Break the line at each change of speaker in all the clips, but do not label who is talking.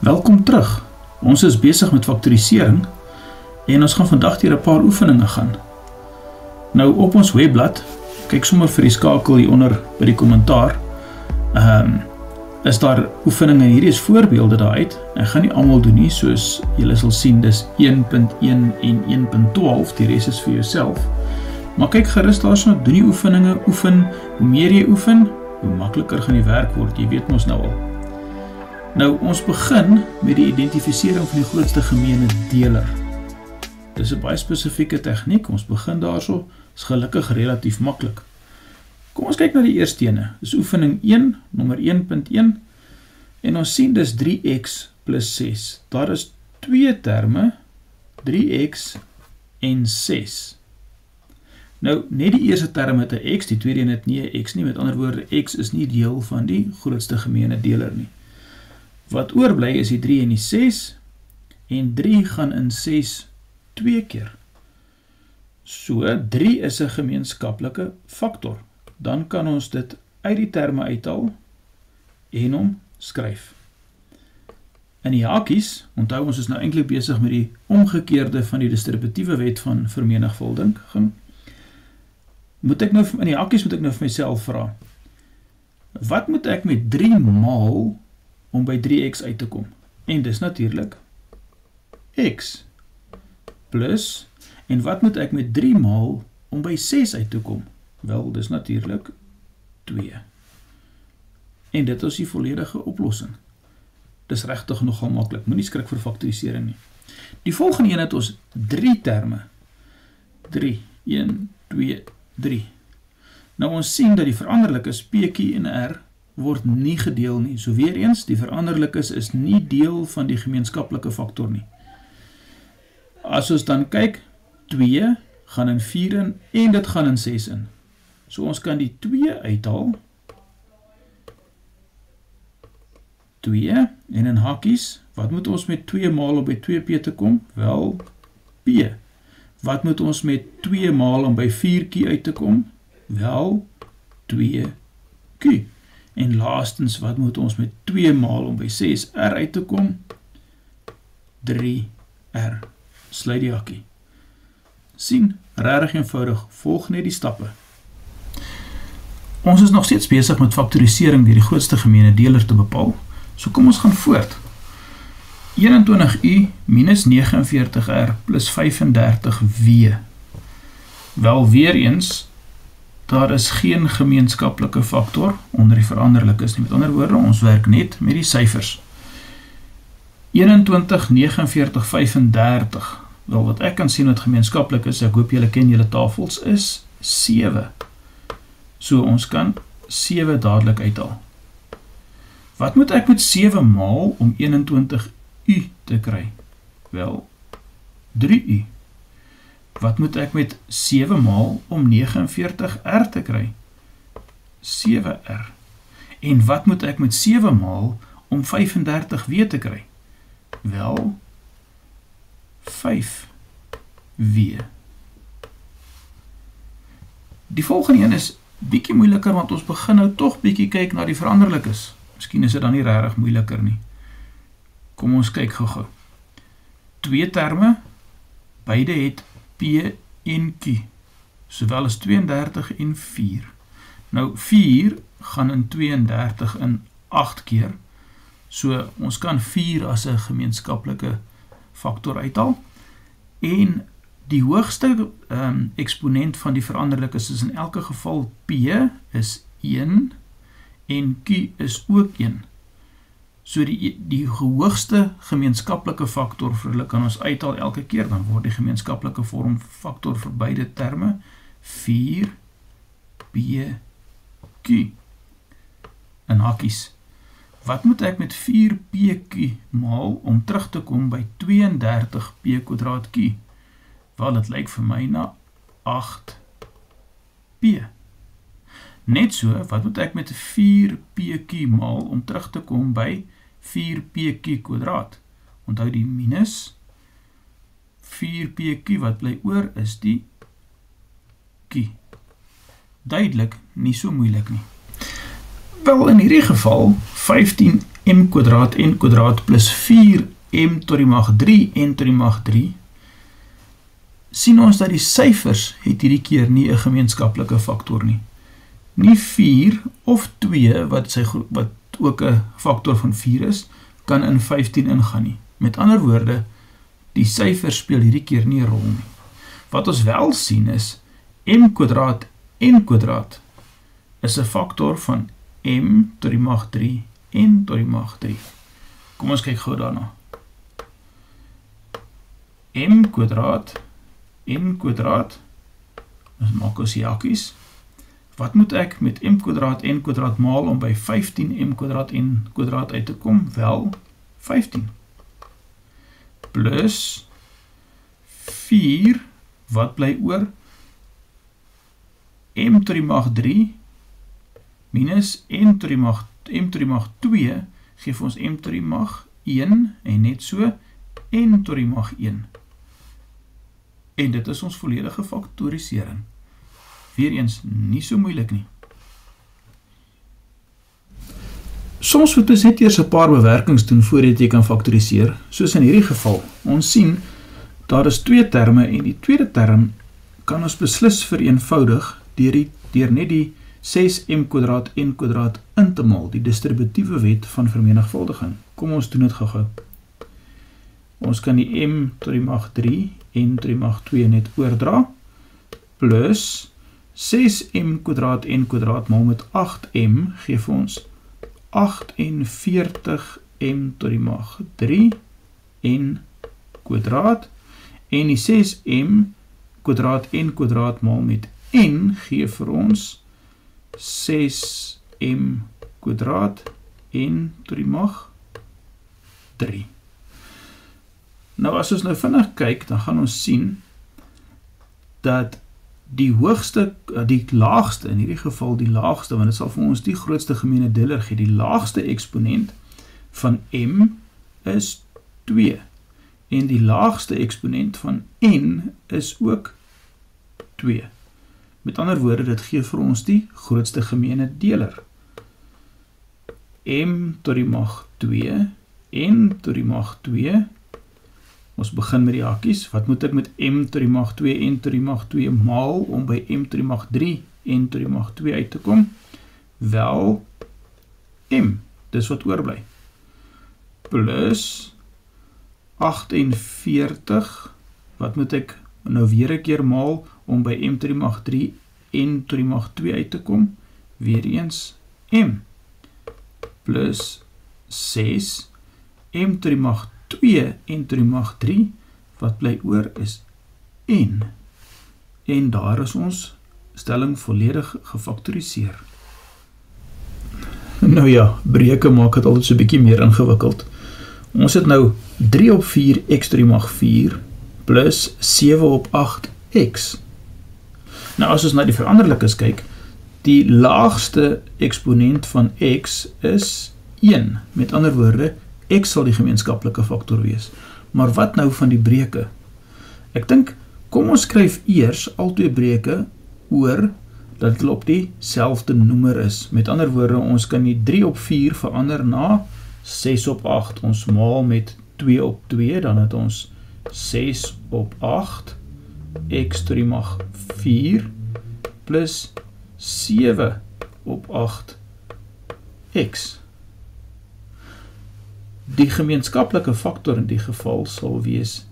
Welkom terug. Ons is besig met faktorisering en ons gaan vandag deur 'n paar oefeninge gaan. Nou op ons webblad, kyk sommer vir die skakel hieronder by die kommentaar. Is daar oefeninge en hierdie is voorbeelde daaruit. Ek gaan nie almal doen nie, soos julle sal sien, dis 1.1 en 1.12, die res is vir jouself. Maar kyk gerus daarso, doen die oefeninge, oefen. Hoe meer jy oefen, hoe makliker gaan die werk word, jy weet mos nou al. Nou, ons begin met die identifisering van die grootste gemeene deler. Dis 'n baie spesifieke tegniek, ons begin daarso, is gelukkig relatief maklik. Kom ons kyk na die eerste ene, dis oefening 1, nommer 1.1, en ons sien dis 3x plus 6. Daar is twee terme, 3x en 6. Nou, net die eerste term het 'n x, die tweede een het nie 'n x nie, met ander woorde, x is nie deel van die grootste gemeene deler nie. Wat oorbly is die 3 en die 6, en 3 gaan in 6 twee keer. So, 3 is 'n gemeenskaplike faktor. Dan kan ons dit uit die terme uithaal en hom skryf. In die hakies, onthou ons is nou eintlik besig met die omgekeerde van die distributiewe wet van vermenigvuldiging. In die hakies moet ek nou vir myself vra, wat moet ek met 3 maal om by 3x uit te kom? En dis natuurlik x plus, en wat moet ek met 3 maal om by 6 uit te kom? Wel, dis natuurlik 2. En dit is die volledige oplossing. Dis regtig nogal maklik, moenie skrik vir faktorisering nie. Die volgende een het ons 3 terme. 3, 1, 2, 3. Nou ons sien dat die veranderlikes P, Q en R word nie gedeel nie. So weer eens, die veranderlikes is nie deel van die gemeenskaplike faktor nie. As ons dan kyk, 2 gaan in 4 in en dit gaan in 6 in. So ons kan die 2 uithaal. 2 en in hakies, wat moet ons met 2 maal om by 2p te kom? Wel, p. Wat moet ons met 2 maal om by 4q uit te kom? Wel, 2q. En laastens, wat moet ons met 2 maal om by 6r uit te kom? 3r. Sluit die hakkie. Sien, regtig eenvoudig, volg net die stappe. Ons is nog steeds besig met faktorisering deur die grootste gemeene deler te bepaal. So kom ons gaan voort. 21u minus 49r plus 35w. Wel weer eens, daar is geen gemeenskaplike faktor onder die veranderlikes nie. Met ander woorde, ons werk net met die syfers. 21, 49, 35. Wel, wat ek kan sien wat gemeenskaplik is, ek hoop julle ken julle tafels, is 7. So ons kan 7 dadelik uithaal. Wat moet ek met 7 maal om 21u te kry? Wel, 3u. Wat moet ek met 7 maal om 49r te kry? 7r. En wat moet ek met 7 maal om 35w te kry? Wel, 5w. Die volgende een is bietjie moeiliker, want ons begin nou toch bietjie kyk na die veranderlikes. Miskien is dit dan nie regtig moeiliker nie. Kom ons kyk gou-gou. 2 terme, beide het P en Q, sowel as 32 en 4. Nou 4 gaan in 32 in 8 keer, so ons kan 4 as 'n gemeenskaplike faktor uithaal, en die hoogste eksponent van die veranderlikes is in elke geval P is 1 en Q is ook 1. So die hoogste gemeenskaplike faktor vir hulle kan ons uithaal elke keer, dan word die gemeenskaplike vormfaktor vir beide terme 4pq. In hakies, wat moet ek met 4pq maal om terug te kom by 32p kwadraat q? Wel, dit lyk vir my na 8p. Net so, wat moet ek met 4pq maal om terug te kom by 4pq kwadraat? Onthou die minus 4pq wat bly oor is die q. Duidelik, nie so moeilik nie. Wel, in hierdie geval, 15m kwadraat n kwadraat plus 4m tot die mag 3 n tot die mag 3, sien ons dat die syfers het hierdie keer nie 'n gemeenskaplike faktor nie. Nie 4 of 2, wat ook 'n faktor van 4 is, kan in 15 ingaan nie. Met ander woorde, die syfers speel hierdie keer nie 'n rol nie. Wat ons wel sien is, m kwadraat n kwadraat is 'n faktor van m tot die mag 3 n tot die mag 3. Kom ons kyk gou daarna. M kwadraat n kwadraat, ons maak ons jakkies. Wat moet ek met m kwadraat n kwadraat maal om by 15m kwadraat n kwadraat uit te kom? Wel, 15. Plus 4, wat bly oor? M tot die mag 3 minus m tot die mag 2 geef ons m tot die mag 1 en net so n tot die mag 1. En dit is ons volledige faktorisering. Weereens nie so moeilik nie. Soms moet ons net eers 'n paar bewerkings doen voordat jy kan faktoriseer, soos in hierdie geval. Ons sien, daar is 2 terme en die tweede term kan ons beslis vereenvoudig deur net die 6m kwadraat n kwadraat in te maal, die distributiewe wet van vermenigvuldiging. Kom ons doen dit gou-gou. Ons kan die m tot die mag 3 n tot die mag 2 net oordra, plus 6m kwadraat n kwadraat maal met 8m geef ons 48m tot die mag 3 n kwadraat, en die 6m kwadraat n kwadraat maal met n geef vir ons 6m kwadraat n tot die mag 3. Nou as ons nou vinnig kyk, dan gaan ons sien dat die laagste, in hierdie geval die laagste, want dit sal vir ons die grootste gemeene deler gee, die laagste eksponent van m is 2, en die laagste eksponent van n is ook 2. Met ander woorde, dit gee vir ons die grootste gemeene deler. M tot die mag 2, n tot die mag 2, ons begin met die hakies. Wat moet ek met m tot die mag 2, n tot die mag 2 maal om by m tot die mag 3, n tot die mag 2 uit te kom? Wel, m, dis wat oorbly. Plus 48, wat moet ek nou weer 'n keer maal om by m tot die mag 3, n tot die mag 2 uit te kom? Weer eens m, plus 6, m tot die mag 2 en tot die mag 3, wat bly oor is n. En daar is ons stelling volledig gefaktoriseer. Nou ja, breuke maak het altyd so 'n bietjie meer ingewikkeld. Ons het nou 3 op 4 x tot die mag 4 plus 7 op 8 x. Nou as ons na die veranderlikes kyk, die laagste eksponent van x is 1. Met ander woorde, x sal die gemeenskaplike faktor wees. Maar wat nou van die breuke? Ek dink, kom ons skryf eers al 2 breuke oor dat hulle op dieselfde noemer is. Met ander woorde, ons kan die 3 op 4 verander na 6 op 8. Ons maal met 2 op 2, dan het ons 6 op 8, x tot die mag 4, plus 7 op 8, x. Die gemeenskaplike faktor in die geval sal wees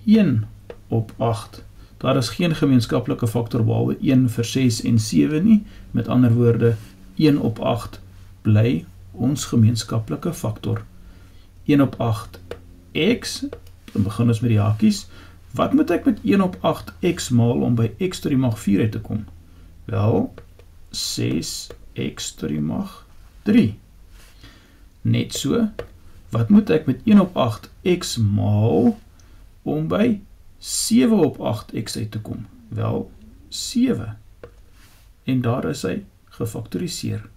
1 op 8. Daar is geen gemeenskaplike faktor behalwe 1 vir 6 en 7 nie. Met ander woorde, 1 op 8 bly ons gemeenskaplike faktor. 1 op 8 x, dan begin ons met die hakies. Wat moet ek met 1 op 8 x maal om by x tot die mag 4 uit te kom? Wel, 6x tot die mag 3. Net so, wat moet ek met 1 op 8 x maal om by 7 op 8 x uit te kom? Wel, 7. En daar is hy gefaktoriseer.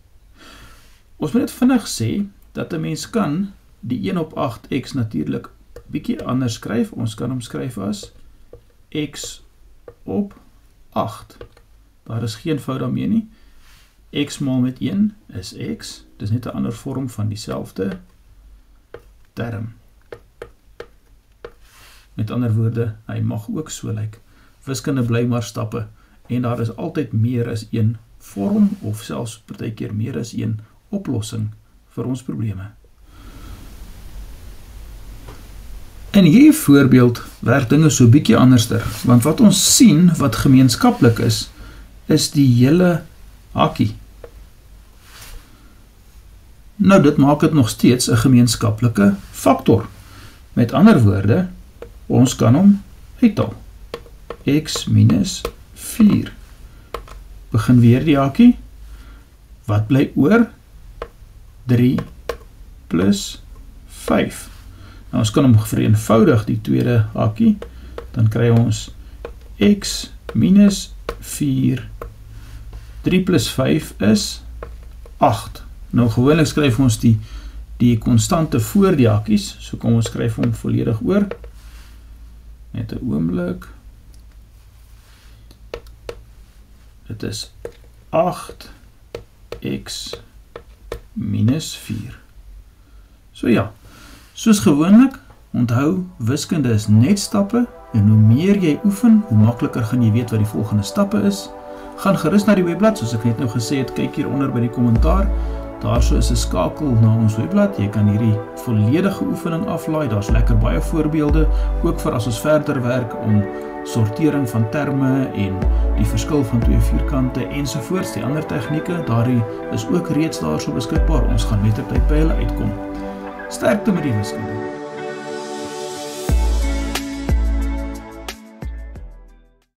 Ons moet net vinnig sê, dat 'n mens kan die 1 op 8 x natuurlik bietjie anders skryf. Ons kan hom skryf as x op 8. Daar is geen fout daarmee nie. x maal met 1 is x, dis net 'n ander vorm van dieselfde term. Met ander woorde, hy mag ook so lyk. Wiskunde bly maar stappe, en daar is altyd meer as een vorm, of selfs partykeer meer as een oplossing vir ons probleme. In hierdie voorbeeld werk dinge so bietjie anderster, want wat ons sien wat gemeenskaplik is die hele hakkie. Nou, dit maak dit nog steeds 'n gemeenskaplike faktor. Met ander woorde, ons kan hom uithaal. X minus 4. Begin weer die hakkie. Wat bly oor? 3 plus 5. Nou, ons kan hom vereenvoudig, die tweede hakkie. Dan kry ons x minus 4. 3 plus 5 is 8. Nou, gewoonlik skryf ons die konstante voor die hakkies. So kom ons skryf hom volledig oor. Net 'n oomblik. Dit is 8x minus 4. So ja, soos gewoonlik, onthou, wiskunde is net stappe, en hoe meer jy oefen, hoe makliker gaan jy weet wat die volgende stappe is. Gaan gerus na die webblad, soos ek net nou gesê het, kyk hieronder by die kommentaar. Daarso is 'n skakel na ons webblad. Jy kan hierdie volledige oefening aflaai. Daar's lekker baie voorbeelde, ook vir as ons verder werk om sortering van terme en die verskil van twee vierkante ensovoorts. Die ander tegnieke, daardie is ook reeds daarso beskikbaar. Ons gaan mettertyd by hulle uitkom. Sterkte met die wiskunde.